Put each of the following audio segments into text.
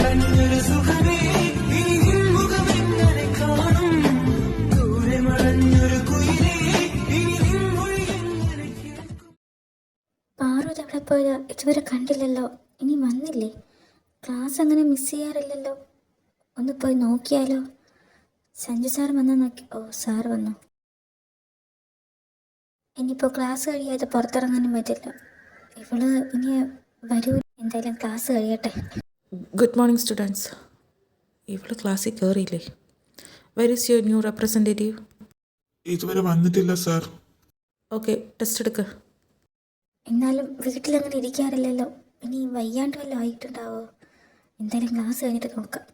പാറു എവിടെ പോയതാ? ഇതുവരെ കണ്ടില്ലല്ലോ. ഇനി വന്നില്ലേ? ക്ലാസ് അങ്ങനെ മിസ് ചെയ്യാറില്ലല്ലോ. ഒന്ന് പോയി നോക്കിയാലോ? സഞ്ജു സാർ വന്നാൽ നോക്കി. ഓ, സാർ വന്നു. ഇനിയിപ്പോൾ ക്ലാസ് കഴിയാതെ പുറത്തിറങ്ങാനും പറ്റില്ല. ഇവള് ഇനി വരൂ. എന്തായാലും ക്ലാസ് കഴിയട്ടെ. Good morning students. ഇവള് ക്ലാസ്സിൽ കയറിയില്ലേ? Where is your new representative? ഇതുവരെ വന്നിട്ടില്ല സാർ. ഓക്കെ, ടെസ്റ്റ് എടുക്കുക. എന്നാലും വീട്ടിലങ്ങനെ ഇരിക്കാറില്ലല്ലോ. ഇനി വയ്യാണ്ട് വല്ലതും ആയിട്ടുണ്ടാവോ? എന്തായാലും ക്ലാസ് കഴിഞ്ഞിട്ട് നോക്കാം.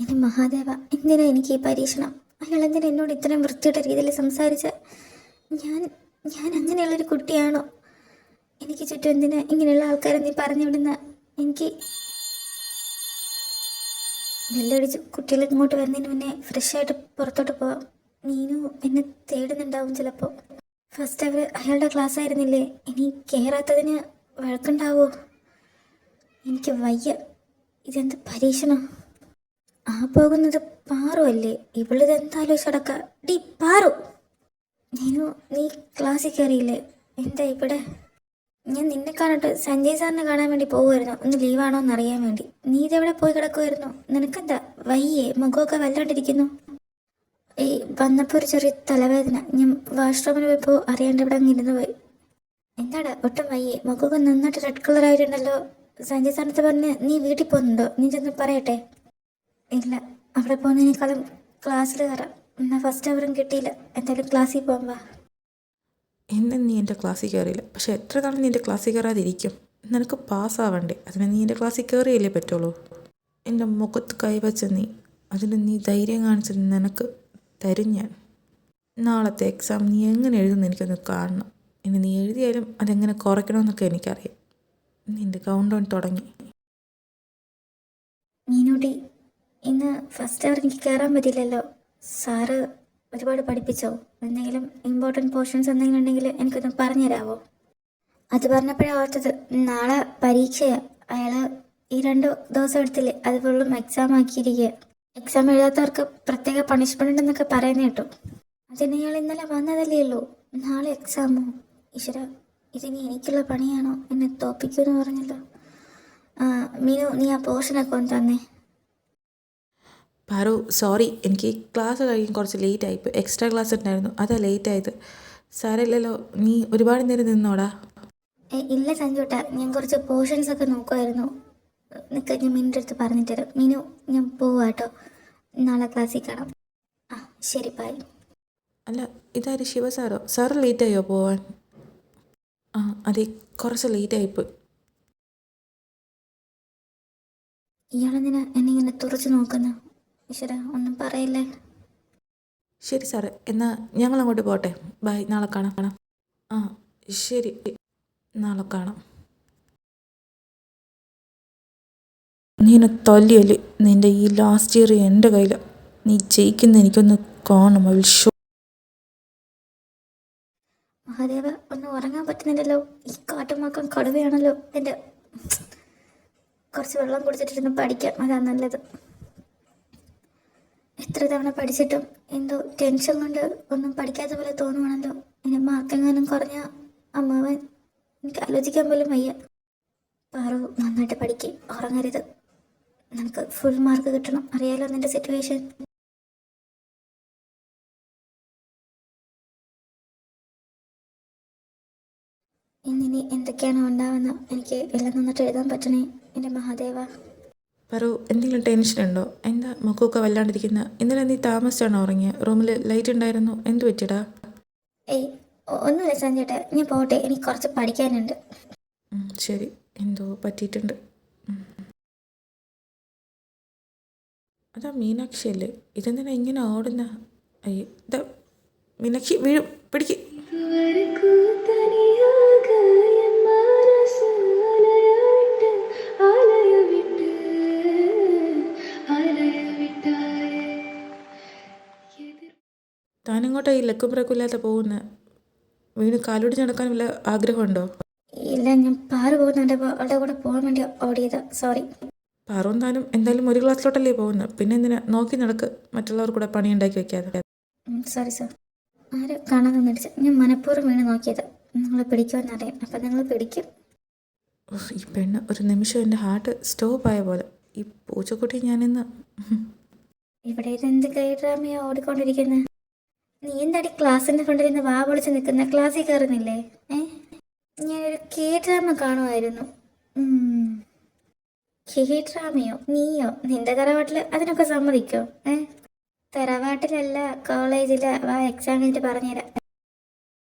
ഇനി മഹാദേവ, എന്തിനാ എനിക്ക് ഈ പരീക്ഷണം? അയാൾ എന്തിനാ എന്നോട് ഇത്രയും വൃത്തിയുടെ രീതിയിൽ സംസാരിച്ച്? ഞാൻ ഞാൻ അങ്ങനെയുള്ളൊരു കുട്ടിയാണോ? എനിക്ക് ചുറ്റും എന്തിനാ ഇങ്ങനെയുള്ള ആൾക്കാരെ നീ പറഞ്ഞു വിടുന്ന? എനിക്ക് ബെല്ലടിച്ച് കുട്ടികൾ ഇങ്ങോട്ട് വരുന്നതിന് മുന്നേ ഫ്രഷായിട്ട് പുറത്തോട്ട് പോവാം. മീനു എന്നെ തേടുന്നുണ്ടാവും ചിലപ്പോൾ. ഫസ്റ്റ് അയാളുടെ ക്ലാസ് ആയിരുന്നില്ലേ? ഇനി കയറാത്തതിന് വഴക്കുണ്ടാവോ? എനിക്ക് വയ്യ. ഇതെന്ത് പരീക്ഷണം? ആ പോകുന്നത് പാറു അല്ലേ? ഇവളിതെന്താലോചിച്ചടക്ക. ഡി പാറു, നീ ക്ലാസ്സിൽ കയറിയില്ലേ? എന്താ ഇവിടെ? ഞാൻ നിന്നെ കാണട്ടെ സഞ്ജയ് സാറിനെ കാണാൻ വേണ്ടി പോകുമായിരുന്നു. ഒന്ന് ലീവാണോ എന്ന് അറിയാൻ വേണ്ടി. നീ ഇതെവിടെ പോയി കിടക്കുമായിരുന്നു? നിനക്കെന്താ വയ്യേ? മുഖമൊക്കെ വല്ലാണ്ടിരിക്കുന്നു. വന്നപ്പോൾ ഒരു ചെറിയ തലവേദന. ഞാൻ വാഷ്റൂമിൽ പോയപ്പോൾ അറിയാണ്ട് ഇവിടെ അങ്ങ് ഇരുന്ന് പോയി. എന്താടാ ഒട്ടും വയ്യേ? മുഖമൊക്കെ നന്നായിട്ട് റെഡ് കളർ ആയിട്ടുണ്ടല്ലോ. സഞ്ജയ് സാറിനടുത്ത് പറഞ്ഞ് നീ വീട്ടിൽ പോകുന്നുണ്ടോ? നീ ചെന്ന് പറയട്ടെ. ഇല്ല, അവിടെ പോകുന്നതിനേക്കാളും ക്ലാസ്സിൽ കയറാം. എന്നാൽ ഫസ്റ്റ് അവരും കിട്ടിയില്ല. എന്തായാലും ക്ലാസ്സിൽ പോകാൻ വാ. എന്നെ നീ എൻ്റെ ക്ലാസ്സിൽ കയറിയില്ല, പക്ഷേ എത്ര കാലം നീ എൻ്റെ ക്ലാസ്സിൽ കയറാതിരിക്കും? നിനക്ക് പാസ്സാവണ്ടേ? അതിന് നീ എൻ്റെ ക്ലാസ്സിൽ കയറിയല്ലേ പറ്റുള്ളൂ. എൻ്റെ മുഖത്ത് കൈവച്ച നീ, അതിന് നീ ധൈര്യം കാണിച്ചത് നിനക്ക് തരും ഞാൻ. നാളത്തെ എക്സാം നീ എങ്ങനെ എഴുതുമെന്ന് എനിക്കൊന്ന് കാണണം. ഇനി നീ എഴുതിയാലും അതെങ്ങനെ കുറയ്ക്കണമെന്നൊക്കെ എനിക്കറിയാം. നിൻ്റെ കൗണ്ട് ഡൗൺ തുടങ്ങി. മീനൂട്ടി, ഇന്ന് ഫസ്റ്റ് അവർ എനിക്ക് കയറാൻ പറ്റില്ലല്ലോ. സാറ് ഒരുപാട് പഠിപ്പിച്ചോ? എന്തെങ്കിലും ഇമ്പോർട്ടൻറ്റ് പോർഷൻസ് എന്തെങ്കിലും ഉണ്ടെങ്കിൽ എനിക്കൊന്ന് പറഞ്ഞു തരാമോ? അത് പറഞ്ഞപ്പോഴേ ഓർത്തത്, നാളെ പരീക്ഷയാണ്. അയാൾ ഈ 2 ദിവസം എടുത്തില്ലേ, അത് ഫുള്ളും എക്സാം ആക്കിയിരിക്കുക. എക്സാം എഴുതാത്തവർക്ക് പ്രത്യേക പണിഷ്മെൻ്റ് ഉണ്ടെന്നൊക്കെ പറയുന്ന കേട്ടു. അതിന് ഇയാൾ ഇന്നലെ വന്നതല്ലേ ഉള്ളൂ, നാളെ എക്സാമോ? ഈശ്വര, ഇതിനി എനിക്കുള്ള പണിയാണോ? എന്നെ തോപ്പിക്കുമെന്ന് പറഞ്ഞല്ലോ. മീനു, നീ ആ പോർഷനൊക്കെ ഒന്ന് തന്നേ. പാറു, സോറി, എനിക്ക് ക്ലാസ് കഴിയും കുറച്ച് ലേറ്റ് ആയിപ്പോൾ. എക്സ്ട്രാ ക്ലാസ് ഉണ്ടായിരുന്നു, അതാ ലേറ്റ് ആയത്. സാരമില്ലല്ലോ, നീ ഒരുപാട് നേരം നിന്നോടാ? ഇല്ല സഞ്ജുട്ടാ, ഞാൻ കുറച്ച് പോർഷൻസ് ഒക്കെ നോക്കുമായിരുന്നു. നിനക്ക് ഞാൻ മീനിൻ്റെ അടുത്ത് പറഞ്ഞിട്ട് തരാം. മീനു, ഞാൻ പോവാ കേട്ടോ. നാളെ ക്ലാസ്സിൽ കാണാം. ആ ശരി, ബൈ. അല്ല, ഇതാര് ശിവസാറോ? സാറ് ലേറ്റായോ പോവാൻ? ആ അതെ, കുറച്ച് ലേറ്റായിപ്പോയി. ഇയാളെന്തിനാ എന്നെ ഇങ്ങനെ തുറച്ച് നോക്കുന്നു? ഈശ്വര, ഒന്നും പറയല്ലേ. ശരി സാറേ, എന്നാൽ ഞങ്ങൾ അങ്ങോട്ട് പോട്ടെ. ബൈ, നാളെ കാണാം. ആ ശരി, നാളെ കാണാം. നീ എന്നെ തല്ലിയല്ലേ? നിൻ്റെ ഈ ലാസ്റ്റ് ഇയർ എൻ്റെ കയ്യിലാണ്. നീ ജയിക്കുന്ന എനിക്കൊന്ന് കാണണം. I will show. മഹാദേവ, ഒന്നും ഉറങ്ങാൻ പറ്റുന്നില്ലല്ലോ. ഈ കാട്ടുമാക്കം കടുവയാണല്ലോ. എൻ്റെ കുറച്ച് വെള്ളം കുടിച്ചിട്ടിരുന്ന് പഠിക്കാം, അതാ നല്ലത്. എത്ര തവണ പഠിച്ചിട്ടും എന്തോ ടെൻഷൻ കൊണ്ട് ഒന്നും പഠിക്കാത്ത പോലെ തോന്നുവാണല്ലോ. എൻ്റെ മാർക്കെങ്ങാനും കുറഞ്ഞ അമ്മാവൻ, എനിക്ക് ആലോചിക്കാൻ പോലും വയ്യ. പാറു, നന്നായിട്ട് പഠിക്കുക, ഉറങ്ങരുത്. നിനക്ക് ഫുൾ മാർക്ക് കിട്ടണം, അറിയാലോ നിൻ്റെ സിറ്റുവേഷൻ. ഇന്നിനി എന്തൊക്കെയാണോ ഉണ്ടാവുന്ന, എനിക്ക് എല്ലാം നന്നായിട്ട് എഴുതാൻ പറ്റണേ എൻ്റെ മഹാദേവ. പറു, എന്തെങ്കിലും ടെൻഷൻ ഉണ്ടോ? എന്താ മുഖമൊക്കെ വല്ലാണ്ടിരിക്കുന്ന? ഇന്നലെ നീ താമസിച്ചാണോ ഉറങ്ങിയ? റൂമിൽ ലൈറ്റ് ഉണ്ടായിരുന്നു, എന്ത് പറ്റിയടാ? ഒന്നുമില്ല സഞ്ജേട്ടാ, ഞാൻ പോട്ടെ, എനിക്ക് കുറച്ച് പഠിക്കാനുണ്ട്. ശരി, എന്തോ പറ്റിയിട്ടുണ്ട്. അതാ മീനാക്ഷി അല്ലേ? ഇതെന്തിനാ ഇങ്ങനെ ഓടുന്ന? അയ്യോ, ഇതാ മീനാക്ഷി, വീഴും, പിടിക്ക്. താനിങ്ങോട്ടാ ഈ ലക്കും ബ്രക്കും ഇല്ലാതെ പോകുന്ന? വീണ് കാലൊടിച്ച് നടക്കാൻ വല്ല ആഗ്രഹമുണ്ടോ? ഇല്ല, ഞാൻ പാറ് പോകുന്നുണ്ടപ്പോൾ അവളുടെ കൂടെ പോകാൻ വേണ്ടി ഓടിയതാ. സോറി. പാറും താനും എന്തായാലും ഒരു ക്ലാസ്സിലോട്ടല്ലേ പോകുന്നത്, പിന്നെ എന്തിനാ നോക്കി നടക്ക്, മറ്റുള്ളവർ കൂടെ പണി ഉണ്ടാക്കി വെക്കാതെ. Sorry sir. ആരെ കാണാതെ നടിച്ച ഞാൻ മനഃപൂർവ്വം വീണ് നോക്കിയത്. നിങ്ങൾ പിടിക്കുമെന്നറിയാം, അപ്പം നിങ്ങൾ പിടിക്കും. ഈ പെണ്ണ് ഒരു നിമിഷം എൻ്റെ ഹാർട്ട് സ്റ്റോപ്പായ പോലെ. ഈ പൂച്ചക്കുട്ടി ഞാനിന്ന് ഇവിടെ ഇതെന്ത് കൈ ഡ്രാമയോ ഓടിക്കൊണ്ടിരിക്കുന്നത്? നീ എന്താടി ക്ലാസ്സിൻ്റെ ഫ്രണ്ടിൽ നിന്ന് വാ പൊളിച്ച് നിൽക്കുന്ന? ക്ലാസ്സിൽ കയറുന്നില്ലേ? ഞാനൊരു കെ ഡ്രാമ കാണുമായിരുന്നു. കെ ഡ്രാമയോ? നീയോ? നിന്റെ തറവാട്ടിൽ അതിനൊക്കെ സമ്മതിക്കോ? തറവാട്ടിലല്ല, കോളേജില്. വാ, എക്സാം കഴിഞ്ഞിട്ട് പറഞ്ഞുതരാം.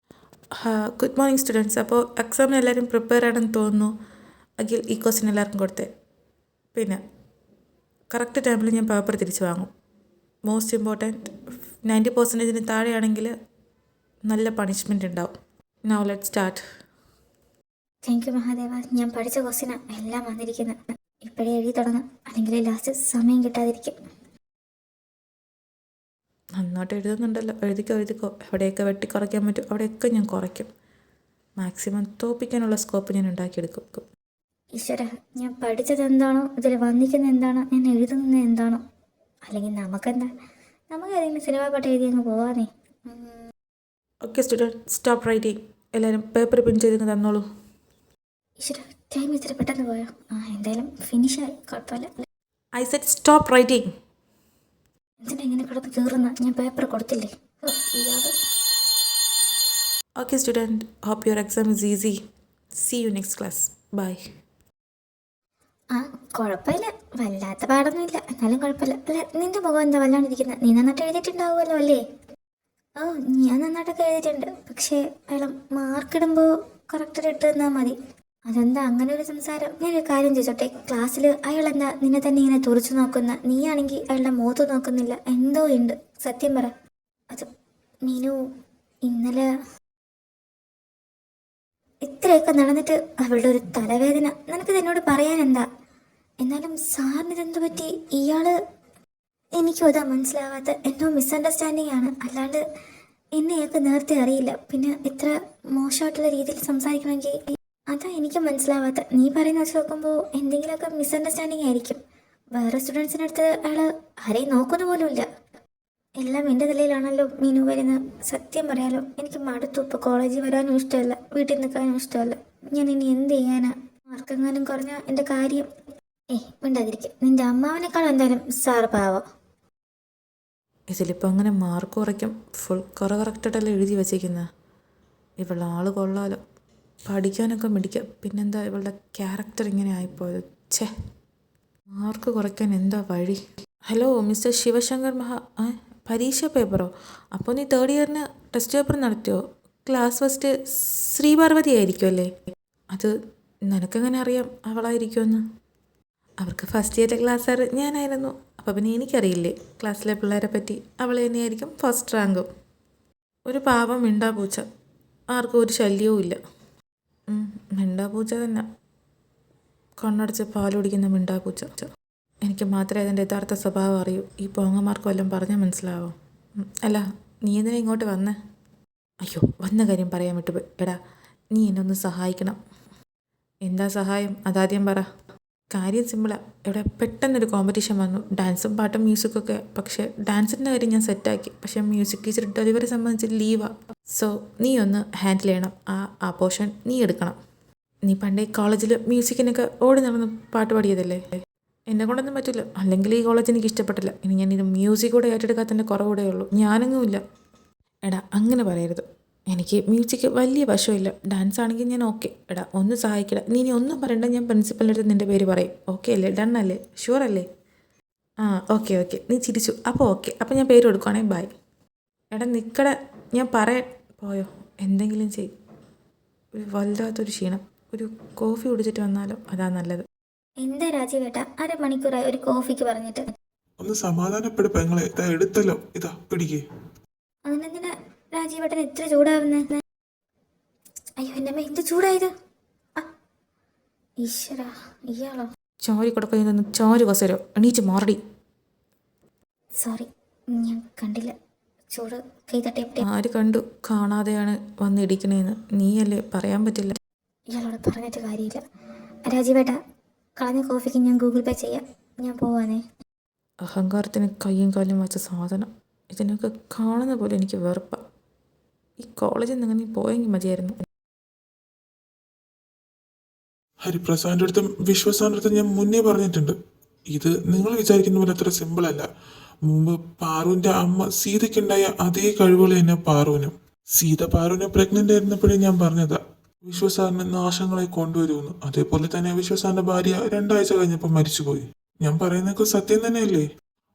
Good morning students. അപ്പോൾ എക്സാമിന് എല്ലാവരും പ്രിപ്പയർ ആണെന്ന് തോന്നുന്നു. അഖിൽ ഈ ക്വസ്റ്റ്യൻ എല്ലാവർക്കും കൊടുത്തേ. പിന്നെ കറക്റ്റ് ടൈമിൽ ഞാൻ പേപ്പർ തിരിച്ചു വാങ്ങും. മോസ്റ്റ് ഇമ്പോർട്ടൻറ്റ്, 90% താഴെയാണെങ്കിൽ നല്ല പണിഷ്മെൻ്റ് ഉണ്ടാവും. Now let start. Thank you Mahadeva. ഞാൻ പഠിച്ച ക്വസ്റ്റ്യനാ എല്ലാം വന്നിരിക്കുന്നത്. ഇപ്പോഴേ എഴുതി തുടങ്ങാം, അല്ലെങ്കിൽ ലാസ്റ്റ് സമയം കിട്ടാതിരിക്കും. നന്നായിട്ട് എഴുതുന്നുണ്ടല്ലോ. എഴുതിക്കോ. എവിടെയൊക്കെ വെട്ടി കുറയ്ക്കാൻ പറ്റും അവിടെയൊക്കെ ഞാൻ കുറയ്ക്കും. മാക്സിമം തോപ്പിക്കാനുള്ള സ്കോപ്പ് ഞാൻ ഉണ്ടാക്കിയെടുക്കും. ഈശ്വര, ഞാൻ പഠിച്ചത് എന്താണോ, ഇതിൽ വന്നിരിക്കുന്നത് എന്താണോ, ഞാൻ എഴുതുന്നത് എന്താണോ. അല്ലെങ്കിൽ നമുക്ക് ഏതെങ്കിലും സിനിമ പാട്ട് എഴുതി അങ്ങ് പോവാന്നേ. Okay student, stop writing. എല്ലാവരും പേപ്പർ പിൻ ചെയ്ത് തന്നോളൂ. ഈശ്വര, ടൈം ഇച്ചിരി പെട്ടെന്ന് പോയോ? എന്തായാലും ഫിനിഷായി, കുഴപ്പമില്ല. I said stop writing. എന്തിനാ ഇങ്ങനെ കിടന്ന് കയറുന്ന? ഞാൻ പേപ്പർ കൊടുത്തില്ലേ? Okay student, hope your exam is easy. See you next class. Bye. കുഴപ്പമില്ല, വല്ലാത്ത പാടൊന്നുമില്ല, എന്നാലും കുഴപ്പമില്ല. അല്ല, നിന്റെ മുഖം എന്താ വല്ലാണ്ടിരിക്കുന്നത്? നീ നന്നായിട്ട് എഴുതിയിട്ടുണ്ടാവുമല്ലോ അല്ലേ? ഞാൻ നന്നായിട്ടൊക്കെ എഴുതിയിട്ടുണ്ട്. പക്ഷേ അയാൾ മാർക്കിടുമ്പോൾ കറക്റ്റ് ഇട്ട് തന്നാൽ മതി. അതെന്താ അങ്ങനെ ഒരു സംസാരം? ഞാനൊരു കാര്യം ചോദിച്ചോട്ടെ, ക്ലാസ്സിൽ അയാൾ എന്താ നിന്നെ തന്നെ ഇങ്ങനെ തുറച്ചു നോക്കുന്ന? നീയാണെങ്കിൽ അയാളുടെ മുഖത്ത് നോക്കുന്നില്ല, എന്തോ ഉണ്ട്. സത്യം പറ. അത് മീനു, ഇന്നലെ ഇത്രയൊക്കെ നടന്നിട്ട് അവളുടെ ഒരു തലവേദന, നിനക്കിത് എന്നോട് പറയാൻ എന്താ? എന്നാലും സാറിന് ഇതെന്ത് പറ്റി? ഇയാള് എനിക്കും അതാ മനസ്സിലാവാത്ത, എന്തോ മിസ്അണ്ടർസ്റ്റാൻഡിങ് ആണ്, അല്ലാണ്ട് എന്നെയൊക്കെ നേരത്തെ അറിയില്ല. പിന്നെ ഇത്ര മോശമായിട്ടുള്ള രീതിയിൽ സംസാരിക്കണമെങ്കിൽ അതാ എനിക്ക് മനസ്സിലാവാത്ത. നീ പറയുന്ന വെച്ച് നോക്കുമ്പോൾ എന്തെങ്കിലുമൊക്കെ മിസ്അണ്ടർസ്റ്റാൻഡിങ് ആയിരിക്കും. വേറെ സ്റ്റുഡൻസിൻ്റെ അടുത്ത് അയാൾ ആരെയും നോക്കുന്ന പോലുമില്ല. എല്ലാം എൻ്റെ തലയിലാണല്ലോ മീനു വരുന്നത്. സത്യം പറയാലോ, എനിക്ക് മടുത്തു. ഇപ്പോൾ കോളേജിൽ വരാനും ഇഷ്ടമല്ല, വീട്ടിൽ നിൽക്കാനും ഇഷ്ടമല്ല. ഞാൻ ഇനി എന്ത് ചെയ്യാനാ? മാർക്കെങ്ങാനും കുറഞ്ഞാൽ എൻ്റെ കാര്യം. മിണ്ടാതിരിക്കും. നിന്റെ അമ്മാവനേക്കാളും എന്തായാലും സാറ് പാവം. ഇതിലിപ്പോൾ അങ്ങനെ മാർക്ക് കുറയ്ക്കും? ഫുൾ കറക്റ്റായിട്ടല്ലേ എഴുതി വച്ചേക്കുന്നത്. ഇവളുടെ ആൾ കൊള്ളാലോ, പഠിക്കാനൊക്കെ മിടിക്കാം. പിന്നെന്താ ഇവളുടെ ക്യാരക്ടർ ഇങ്ങനെ ആയിപ്പോയത്? ഛേ, മാർക്ക് കുറയ്ക്കാൻ എന്താ വഴി? ഹലോ മിസ്റ്റർ ശിവശങ്കർ പരീക്ഷ പേപ്പറോ? അപ്പോൾ നീ തേർഡ് ഇയറിന് ടെസ്റ്റ് പേപ്പർ നടത്തിയോ? ക്ലാസ് ഫസ്റ്റ് ശ്രീപാർവതി ആയിരിക്കും അല്ലേ? അത് നിനക്കെങ്ങനെ അറിയാം അവളായിരിക്കുമെന്ന്? അവർക്ക് ഫസ്റ്റ് ഇയറിലെ ക്ലാസ് സാറ് ഞാനായിരുന്നു. അപ്പോൾ പിന്നെ എനിക്കറിയില്ലേ ക്ലാസ്സിലെ പിള്ളേരെ പറ്റി? അവൾ തന്നെയായിരിക്കും ഫസ്റ്റ് റാങ്കും. ഒരു പാവം മിണ്ടാപൂച്ച, ആർക്കും ഒരു ശല്യവും ഇല്ല. മിണ്ടാപൂച്ച തന്നെ, കണ്ണടച്ച് പാൽ കുടിക്കുന്ന മിണ്ടാപൂച്ച. എനിക്ക് മാത്രമേ അതിൻ്റെ യഥാർത്ഥ സ്വഭാവം അറിയൂ. ഈ പോങ്ങന്മാർക്ക് വല്ലതും പറഞ്ഞാൽ മനസ്സിലാവോ? അല്ല, നീ എന്തിനാ ഇങ്ങോട്ട് വന്നേ? അയ്യോ, വന്ന കാര്യം പറയാൻ വിട്ടുപോയി. എടാ, നീ എന്നെ ഒന്ന് സഹായിക്കണം. എന്താ സഹായം? അതാദ്യം പറ. കാര്യം സിമ്പിളാണ്. ഇവിടെ പെട്ടെന്നൊരു കോമ്പറ്റീഷൻ വന്നു, ഡാൻസും പാട്ടും മ്യൂസിക്കൊക്കെ. പക്ഷേ ഡാൻസിൻ്റെ കാര്യം ഞാൻ സെറ്റാക്കി, പക്ഷേ മ്യൂസിക് ടീച്ചർ ഡെലിവറി സംബന്ധിച്ച് ലീവാണ്. സോ നീ ഒന്ന് ഹാൻഡിൽ ചെയ്യണം. ആ പോർഷൻ നീ എടുക്കണം. നീ പണ്ടേ കോളേജിൽ മ്യൂസിക്കിനൊക്കെ ഓടി നടന്ന് പാട്ട് പാടിയതല്ലേ? എന്നെ കൊണ്ടൊന്നും പറ്റില്ല, അല്ലെങ്കിൽ ഈ കോളേജ് എനിക്ക് ഇഷ്ടപ്പെട്ടില്ല. ഇനി ഞാനിത് മ്യൂസിക് കൂടെ ഏറ്റെടുക്കാത്തതിൻ്റെ കുറവുകൂടെ ഉള്ളൂ. ഞാനൊന്നുമില്ല. എടാ, അങ്ങനെ പറയരുത്. എനിക്ക് മ്യൂസിക് വലിയ വശമില്ല. ഡാൻസ് ആണെങ്കിൽ ഞാൻ ഓക്കെ. എടാ, ഒന്ന് സഹായിക്കടാ. നീ ഇനി ഒന്നും പറയണ്ട. ഞാൻ പ്രിൻസിപ്പലിൻ്റെ അടുത്ത് നിൻ്റെ പേര് പറയും. ഓക്കെ അല്ലേ? ഡൺ അല്ലേ? ഷുവർ അല്ലേ? ഓക്കെ. നീ ചിരിച്ചു. അപ്പോൾ ഓക്കെ. അപ്പോൾ ഞാൻ പേര് കൊടുക്കുവാണേ. ബൈ. എടാ നിൽക്കട, ഞാൻ പറയാൻ പോയോ? എന്തെങ്കിലും ചെയ്. ഒരു വലുതാത്തൊരു ക്ഷീണം. ഒരു കോഫി കുടിച്ചിട്ട് വന്നാലോ? അതാ നല്ലത്. എന്താ രാജീവേട്ട, അരമണിക്കൂറായി ഒരു കോഫിക്ക് പറഞ്ഞിട്ട്. ഒന്ന് സമാധാനപ്പെടും പെങ്ങളെ. ഇതാ എടുത്തല്ലോ, ഇതാ പിടിക്കേ. അതിനെന്തിനാ രാജീവേട്ടൻ എത്ര ചൂടാവുന്നത്? അയ്യോ എൻ്റെ അമ്മ, എന്ത് ചൂടായത്? ഈശ്വര, ഇയാളോ? ചോരി കൊടുക്കുന്ന ചോര് കൊസരോ, എണീച്ച് മാറടി. സോറി, ഞാൻ കണ്ടില്ല. ചൂട് കൈ തട്ടിയപ്പോ. ആര് കണ്ടു? കാണാതെയാണ് വന്നിടിക്കണേന്ന്. നീയല്ലേ, പറയാൻ പറ്റില്ല. ഇയാളോട് പറഞ്ഞിട്ട് കാര്യമില്ല. രാജീവേട്ടാ, കളഞ്ഞ കോഫിക്ക് ഞാൻ ഗൂഗിൾ പേ ചെയ്യാം. ഞാൻ പോവാനേ. അഹങ്കാരത്തിന് കയ്യും കാലും വച്ച സാധനം. ഇതിനൊക്കെ കാണുന്ന പോലെ എനിക്ക് വെറുപ്പാണ്. ഈ കോളേജിൽ നിന്ന് നീ പോയെങ്കിൽ മതിയായിരുന്നു. ഹരിപ്രസാദിന്റെ അടുത്തും വിശ്വസാറിന്റെ അടുത്തും ഞാൻ മുന്നേ പറഞ്ഞിട്ടുണ്ട്, ഇത് നിങ്ങൾ വിചാരിക്കുന്ന പോലെ അത്ര സിമ്പിൾ അല്ല. മുമ്പ് പാറുവിന്റെ അമ്മ സീതയ്ക്കുണ്ടായ അതേ കഴിവുകൾ തന്നെ പാറുവിനും. സീത പാറുവിനെ പ്രഗ്നന്റ് ആയിരുന്നപ്പോഴേ ഞാൻ പറഞ്ഞതാ വിശ്വസാറിന് നാശങ്ങളെ കൊണ്ടുവരുമെന്ന്. അതേപോലെ തന്നെ വിശ്വസാറിന്റെ ഭാര്യ 2 ആഴ്ച കഴിഞ്ഞപ്പോൾ മരിച്ചുപോയി. ഞാൻ പറയുന്നതൊക്കെ സത്യം തന്നെയല്ലേ?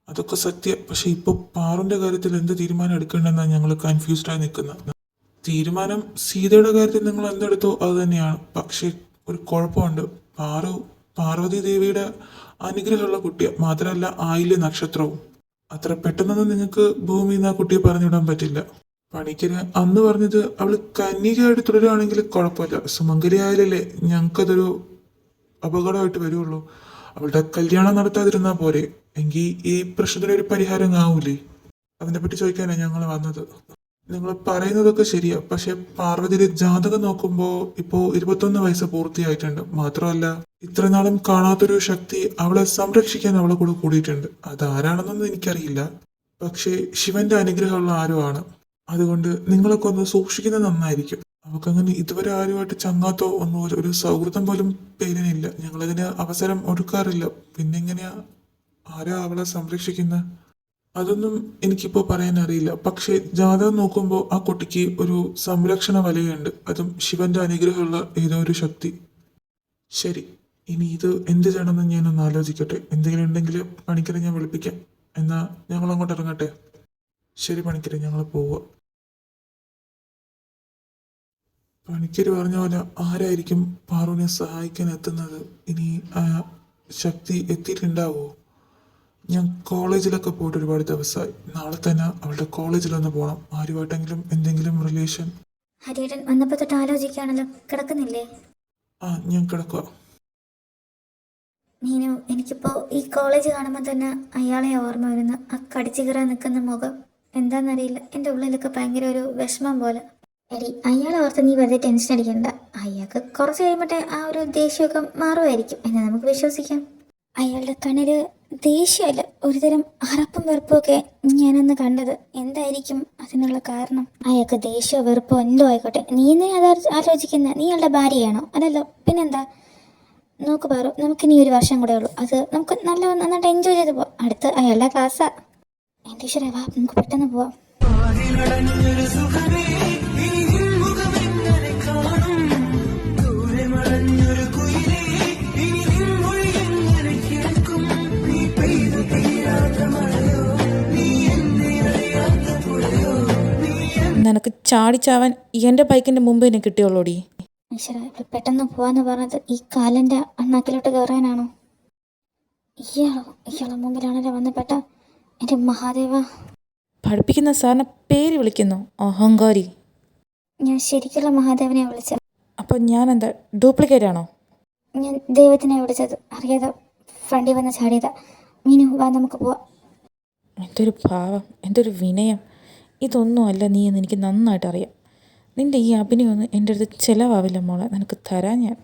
അതൊക്കെ സത്യം. പക്ഷെ ഇപ്പൊ പാറുവിന്റെ കാര്യത്തിൽ എന്ത് തീരുമാനം എടുക്കേണ്ടെന്നാണ് ഞങ്ങൾ കൺഫ്യൂസ്ഡ് ആയി നിൽക്കുന്നത്. തീരുമാനം സീതയുടെ കാര്യത്തിൽ നിങ്ങൾ എന്തെടുത്തോ അത് തന്നെയാണ്. പക്ഷെ ഒരു കുഴപ്പമുണ്ട്. പാർവതി ദേവിയുടെ അനുഗ്രഹമുള്ള കുട്ടിയാണ്. മാത്രമല്ല ആയില്യ നക്ഷത്രവും. അത്ര പെട്ടെന്നൊന്നും നിങ്ങൾക്ക് ഭൂമിയിൽ നിന്ന് ആ കുട്ടിയെ പറഞ്ഞുവിടാൻ പറ്റില്ല. പണിക്കര് അന്ന് പറഞ്ഞത് അവള് കന്യകയായിട്ട് തുടരുകയാണെങ്കിൽ കുഴപ്പമില്ല, സുമംഗലി ആയാലല്ലേ ഞങ്ങൾക്കതൊരു അപകടമായിട്ട് വരുള്ളൂ. അവളുടെ കല്യാണം നടത്താതിരുന്നാൽ പോരെ, എങ്കിൽ ഈ പ്രശ്നത്തിനൊരു പരിഹാരം ആവൂലേ? അതിനെപ്പറ്റി ചോദിക്കാനാണ് ഞങ്ങൾ വന്നത്. നിങ്ങൾ പറയുന്നതൊക്കെ ശരിയാ, പക്ഷെ പാർവതിയുടെ ജാതകം നോക്കുമ്പോൾ ഇപ്പോ 21 വയസ്സ് പൂർത്തിയായിട്ടുണ്ട്. മാത്രമല്ല ഇത്ര നാളും കാണാത്തൊരു ശക്തി അവളെ സംരക്ഷിക്കാൻ അവളെ കൂടെ കൂടിയിട്ടുണ്ട്. അതാരാണെന്നൊന്നും എനിക്കറിയില്ല, പക്ഷേ ശിവന്റെ അനുഗ്രഹമുള്ള ആരോ ആണ്. അതുകൊണ്ട് നിങ്ങളൊക്കെ ഒന്ന് സൂക്ഷിക്കുന്നത് നന്നായിരിക്കും. അവക്കങ്ങനെ ഇതുവരെ ആരുമായിട്ട് ചങ്ങാത്തോ ഒന്നും ഒരു സൗഹൃദം പോലും പേരിനില്ല. ഞങ്ങളതിന് അവസരം ഒരുക്കാറില്ല. പിന്നെ എങ്ങനെയാ ആരാ അവളെ സംരക്ഷിക്കുന്നത്? അതൊന്നും എനിക്കിപ്പോൾ പറയാൻ അറിയില്ല. പക്ഷേ ജാതകം നോക്കുമ്പോൾ ആ കുട്ടിക്ക് ഒരു സംരക്ഷണ വലയുണ്ട്, അതും ശിവന്റെ അനുഗ്രഹമുള്ള ഏതോ ഒരു ശക്തി. ശരി, ഇനി ഇത് എന്ത് ചെയ്യണമെന്ന് ഞാനൊന്ന് ആലോചിക്കട്ടെ. എന്തെങ്കിലും ഉണ്ടെങ്കിൽ പണിക്കരെ ഞാൻ വിളിപ്പിക്കാം. എന്നാ ഞങ്ങൾ അങ്ങോട്ട് ഇറങ്ങട്ടെ. ശരി പണിക്കരെ, ഞങ്ങൾ പോവുക. പണിക്കര് പറഞ്ഞ പോലെ ആരായിരിക്കും പാറുവിനെ സഹായിക്കാൻ എത്തുന്നത്? ഇനി ആ ശക്തി എത്തിയിട്ടുണ്ടാവോ? ഞാൻ കോളേജിലൊക്കെ പോയിട്ട് ഒരുപാട് ദിവസമായി. നാളെ തന്നെ അവളുടെ കോളേജിലൊന്ന് പോകണം. ആരുമായിട്ടെങ്കിലും എന്തെങ്കിലും റിലേഷൻ. ഹരിയേട്ടൻ വന്നപ്പോൾ തൊട്ട് ആലോചിക്കുകയാണല്ലോ. കിടക്കുന്നില്ലേ? ആ, ഞാൻ കിടക്കുക. മീനു, എനിക്കിപ്പോൾ ഈ കോളേജ് കാണുമ്പോൾ തന്നെ അയാളെ ഓർമ്മ വരുന്ന ആ കടിച്ചു കയറാൻ നിൽക്കുന്ന മുഖം. എന്താണെന്നറിയില്ല, എൻ്റെ ഉള്ളിലൊക്കെ ഭയങ്കര ഒരു വിഷമം പോലെ. എടി, അയാളെ ഓർത്ത് നീ വെറുതെ ടെൻഷൻ അടിക്കണ്ട. അയാൾക്ക് കുറച്ച് കഴിയുമ്പോഴേ ആ ഒരു ദേഷ്യമൊക്കെ മാറുമായിരിക്കും എന്ന് നമുക്ക് വിശ്വസിക്കാം. അയാളുടെ കണ്ണിൽ ദേഷ്യമല്ല, ഒരുതരം അറപ്പും വെറുപ്പും ഒക്കെ ഞാനന്ന് കണ്ടത്. എന്തായിരിക്കും അതിനുള്ള കാരണം? അയാൾക്ക് ദേഷ്യമോ വെറുപ്പോ എന്തോ ആയിക്കോട്ടെ, നീ എന്തിനാ അത് ആലോചിക്കുന്ന? നീ അയാളുടെ ഭാര്യയാണോ? അല്ലല്ലോ, പിന്നെന്താ? നോക്ക് പാറു, നമുക്കിനി ഒരു വർഷം കൂടെ ഉള്ളൂ. അത് നമുക്ക് നന്നായിട്ട് എൻജോയ് ചെയ്ത് പോവാം. അടുത്ത് അയാളുടെ ക്ലാസ്സാ. എൻ്റെ ഈശ്വരാ, വാ, നമുക്ക് പെട്ടെന്ന് പോവാം. നിനക്ക് ചാടിച്ചാവാൻ എൻ്റെ ബൈക്കിൻ്റെ മുമ്പ് എന്നെ കിട്ടിയുള്ളൂടി. ഈശ്വരാ, ഇപ്പോൾ പെട്ടെന്ന് പോവാന്ന് പറഞ്ഞത് ഈ കാലിൻ്റെ അണ്ണാക്കിലോട്ട് കയറാനാണോ? ഇയാളെ മുമ്പിലാണല്ലോ വന്നപ്പെട്ട എൻ്റെ മഹാദേവ. പഠിപ്പിക്കുന്ന സാറിനെ പേര് വിളിക്കുന്നു അഹങ്കാരി. ഞാൻ ശരിക്കുള്ള മഹാദേവനെ വിളിച്ചത്. അപ്പോൾ ഞാനെന്താ ഡ്യൂപ്ലിക്കേറ്റ് ആണോ? ഞാൻ ദൈവത്തിനെ വിളിച്ചത് അറിയാതെ ഫ്രണ്ടിൽ വന്ന് ചാടിയതാ. മീനു, വാ, നമുക്ക് പോവാം. എൻ്റെ ഒരു ഭാവം, എൻ്റെ ഒരു വിനയം, ഇതൊന്നുമല്ല നീ എന്ന് എനിക്ക് നന്നായിട്ട് അറിയാം. നിൻ്റെ ഈ അഭിനയമൊന്നും എൻ്റെ അടുത്ത് ചിലവാവില്ല മോളെ, നിനക്ക് തരാൻ ഞാൻ.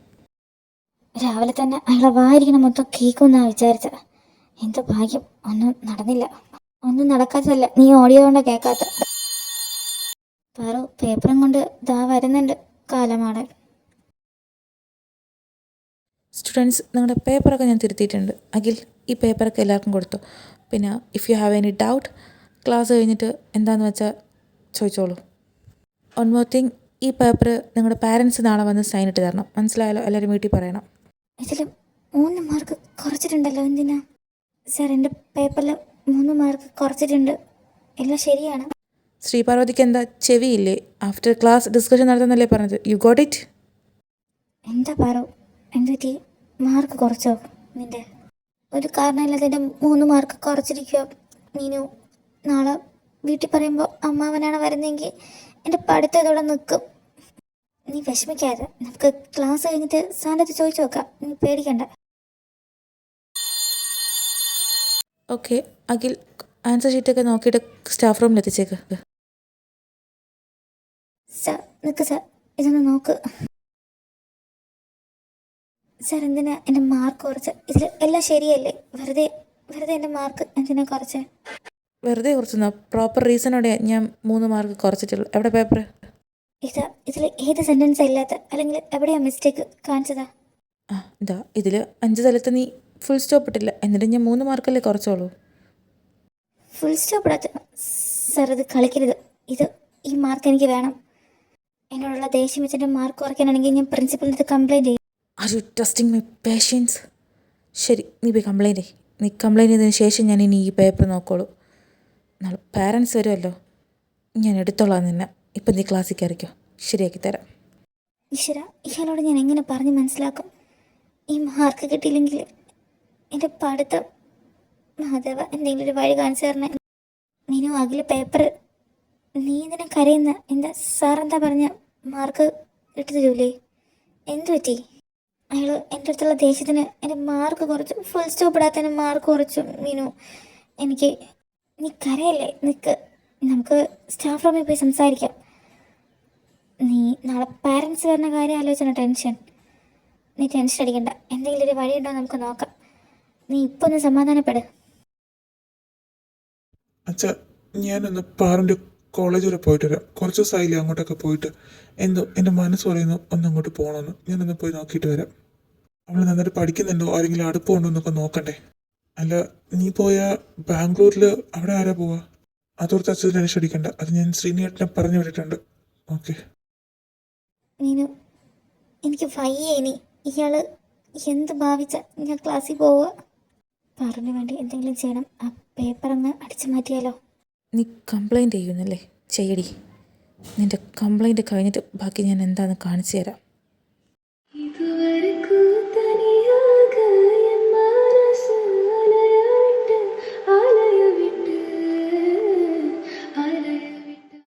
രാവിലെ തന്നെ അയാളെ വായിരിക്കണം മൊത്തം കേൾക്കുമെന്നാണ് വിചാരിച്ചത്. എന്ത് ഭാഗ്യം, ഒന്നും നടന്നില്ല. ഒന്നും നടക്കാത്തതല്ല, നീ ഓഡിയോ കൊണ്ട് കേൾക്കാത്ത. പാറു, പേപ്പറും കൊണ്ട് ദാ വരുന്നുണ്ട് കാലമാടൻ. സ്റ്റുഡൻസ്, നിങ്ങളുടെ പേപ്പറൊക്കെ ഞാൻ തിരുത്തിയിട്ടുണ്ട്. അഖിൽ, ഈ പേപ്പറൊക്കെ എല്ലാവർക്കും കൊടുത്തു. പിന്നെ if you have any doubt class കഴിഞ്ഞിട്ട് എന്താണെന്ന് വെച്ചാൽ ചോദിച്ചോളൂ. വൺ മോർ തിങ്, ഈ പേപ്പർ നിങ്ങളുടെ പാരൻസ് നാളെ വന്ന് സൈൻ ഇട്ട് തരണം. മനസ്സിലായാലോ? എല്ലാവരും വീട്ടിൽ പറയണം. ഇതിൽ 3 മാർക്ക് കുറച്ചിട്ടുണ്ടല്ലോ, എന്തിനാ സാർ? എൻ്റെ പേപ്പറിൽ 3 മാർക്ക് കുറച്ചിട്ടുണ്ട്. എല്ലാം ശരിയാണ്. ശ്രീപാർവതിക്ക് എന്താ ചെവിയില്ലേ? ആഫ്റ്റർ ക്ലാസ് ഡിസ്കഷൻ നടത്തുന്നല്ലേ പറഞ്ഞത്? You got it? എന്താ പാറു, എന്തുപറ്റി? മാർക്ക് കുറച്ചോ നിൻ്റെ? ഒരു കാരണമില്ലാതെ എൻ്റെ 3 മാർക്ക് കുറച്ചിരിക്കുക. മീനു, നാളെ വീട്ടിൽ പറയുമ്പോൾ അമ്മാവനാണ് വരുന്നതെങ്കിൽ എൻ്റെ പഠിത്തം ഇതോടെ നിൽക്കും. നീ വിഷമിക്കാതെ, നമുക്ക് ക്ലാസ് കഴിഞ്ഞിട്ട് സാറിൻ്റെ അടുത്ത് ചോദിച്ചു നോക്കാം. നീ പേടിക്കണ്ട. ഓക്കെ അഖിൽ, ആൻസർ ഷീറ്റൊക്കെ നോക്കിയിട്ട് സ്റ്റാഫ് റൂമിൽ എത്തിച്ചേക്ക്. സാർ നിൽക്ക് സാർ, ഇതൊന്ന് നോക്ക്. സാർ എന്തിനാ എൻ്റെ മാർക്ക് കുറച്ച്? ഇതിൽ എല്ലാം ശരിയല്ലേ? വെറുതെ വെറുതെ എൻ്റെ മാർക്ക് എന്തിനാ കുറച്ച്? വെറുതെ കുറച്ചെന്നാ പ്രോപ്പർ റീസണോടെ ഞാൻ 3 മാർക്ക് കുറച്ചിട്ടുള്ളൂ. എവിടെ പേപ്പർ? ഇതിൽ ഏത് സെൻറ്റൻസാണ് ഇല്ലാത്ത? അല്ലെങ്കിൽ എവിടെയാ മിസ്റ്റേക്ക് കാണിച്ചതാ? ആ ഇതാ ഇതിൽ 5 സ്ഥലത്ത് നീ ഫുൾ സ്റ്റോപ്പ് ഇട്ടില്ല, എന്നിട്ട് ഞാൻ 3 മാർക്കല്ലേ കുറച്ചോളൂ. ഫുൾ സ്റ്റോപ്പ് ഇടാത്ത? സാർ ഇത് കളിക്കരുത്. ഈ മാർക്ക് എനിക്ക് വേണം. എന്നോടുള്ള ദേഷ്യം വെച്ചിട്ട് മാർക്ക് കുറയ്ക്കാനാണെങ്കിൽ ഞാൻ പ്രിൻസിപ്പലിൻ്റെ അടുത്ത് കംപ്ലയിൻറ്റ് ചെയ്യും. Are you testing my patience? ശരി, നീ പോയി കംപ്ലയിൻറ്റ് ചെയ്യ്. നീ കംപ്ലയിൻറ്റ് ചെയ്തതിന് ശേഷം ഞാൻ ഇനി ഈ പേപ്പർ നോക്കോളൂ. നാളെ പാരൻസ് വരുമല്ലോ, ഞാൻ എടുത്തോളാം നിന്നെ. ഇപ്പം നീ ക്ലാസ്സിൽ കയറിക്കോ, ശരിയാക്കി തരാം. ഈശ്വര, ഇയാളോട് ഞാൻ എങ്ങനെ പറഞ്ഞ് മനസ്സിലാക്കും? ഈ മാർക്ക് കിട്ടിയില്ലെങ്കിൽ എൻ്റെ പഠിത്തം. മാധവ, എന്തെങ്കിലും ഒരു വഴി കാണിച്ചു തരണേ. നീനു അകലെ പേപ്പർ. നീ ഇതിനെ കരയുന്ന? എന്താ സാർ എന്താ പറഞ്ഞ? മാർക്ക് ഇട്ടു തരൂലേ? എന്തു പറ്റി? അയാൾ എൻ്റെ അടുത്തുള്ള ദേഷ്യത്തിന് എൻ്റെ മാർക്ക് കുറച്ചു. ഫുൾ സ്റ്റോപ്പ് ഇടാത്തതിന് മാർക്ക് കുറച്ചു. മീനു, എനിക്ക് നീ കരയല്ലേ? നിൽക്ക്, നമുക്ക് സ്റ്റാഫ് റൂമിൽ പോയി സംസാരിക്കാം. നീ നാളെ പാരൻസ് വരുന്ന കാര്യം ആലോചിച്ചാണ് ടെൻഷൻ. നീ ടെൻഷൻ അടിക്കണ്ട, എന്തെങ്കിലും ഒരു വഴിയുണ്ടോ നമുക്ക് നോക്കാം. നീ ഇപ്പോൾ ഒന്ന് സമാധാനപ്പെട്. അച്ഛാ, ഞാനൊന്ന് പാറുൻ്റെ കോളേജ് വരെ പോയിട്ട് വരാം. കുറച്ച് ദിവസമായില്ലേ അങ്ങോട്ടൊക്കെ പോയിട്ട്. എന്തോ എൻ്റെ മനസ്സ് പറയുന്നു ഒന്നങ്ങോട്ട് പോകണമെന്ന്. ഞാനൊന്ന് പോയി നോക്കിയിട്ട് വരാം. അവൾ നന്നായിട്ട് പഠിക്കുന്നുണ്ടോ, ആരെങ്കിലും അടുപ്പമുണ്ടോ എന്നൊക്കെ നോക്കണ്ടേ. അല്ല, നീ പോയ ബാംഗ്ലൂരിൽ അവിടെ ആരാ പോവാ? അതോർത്ത് അച്ഛൻ ടെൻഷൻ അടിക്കണ്ട, അത് ഞാൻ ശ്രീനിയേട്ടനെ പറഞ്ഞു വിട്ടിട്ടുണ്ട്. ഓക്കെ. നീനു, എനിക്ക് വയ്യ ഇനി. ഇയാൾ എന്ത് ഭാവിച്ച ഞാൻ ക്ലാസ്സിൽ പോവുക? പറഞ്ഞു വേണ്ടി എന്തെങ്കിലും ചെയ്യണം. ആ പേപ്പർ അങ്ങ് അടിച്ചു മാറ്റിയാലോ? നീ കംപ്ലയിൻറ്റ് ചെയ്യുന്നല്ലേ? ചെയ്യടി. നിൻ്റെ കംപ്ലയിൻറ്റ് കഴിഞ്ഞിട്ട് ബാക്കി ഞാൻ എന്താണെന്ന് കാണിച്ചു തരാം.